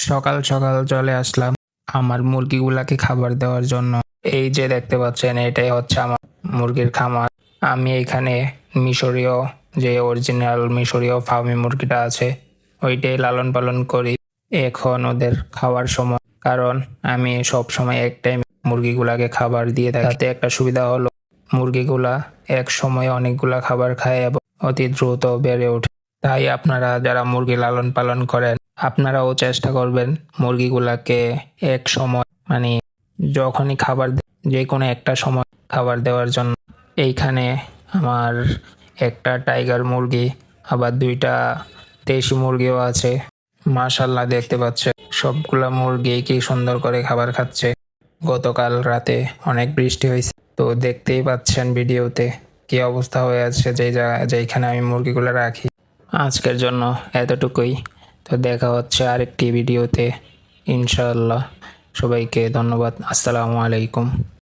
সকাল সকাল চলে আসলাম আমার মুরগিগুলাকে খাবার দেওয়ার জন্য। এই যে দেখতে পাচ্ছেন, এটাই হচ্ছে আমার মুরগির খামার। আমি এখানে মিশরীয়, যে অরিজিনাল মিশরীয় ফার্মি মুরগিটা আছে, ওইটাই লালন পালন করি। এখন ওদের খাওয়ার সময়, কারণ আমি সব সময় এক টাইম মুরগিগুলাকে খাবার দিয়ে থাকি। তাতে একটা সুবিধা হলো, মুরগিগুলা এক সময় অনেকগুলা খাবার খায় এবং অতি দ্রুত বেড়ে ওঠে। তাই আপনারা যারা মুরগি লালন পালন করেন, আপনারাও চেষ্টা করবেন মুরগিগুলাকে এক সময়, মানে যখনই যে কোনো একটা সময় খাবার দেওয়ার জন্য। এইখানে আমার একটা টাইগার মুরগি, আবার দুইটা দেশি মুরগিও আছে। মাশাল্লাহ, দেখতে পাচ্ছে সবগুলা মুরগি কি সুন্দর করে খাবার খাচ্ছে। গতকাল রাতে অনেক বৃষ্টি হয়েছে, তো দেখতেই পাচ্ছেন ভিডিওতে কি অবস্থা হয়ে আছে যেখানে আমি মুরগিগুলো রাখি। আজকের জন্য এতটুকুই। তো দেখা হচ্ছে আরেকটি ভিডিওতে, ইনশাআল্লাহ। সবাইকে ধন্যবাদ। আসসালামু আলাইকুম।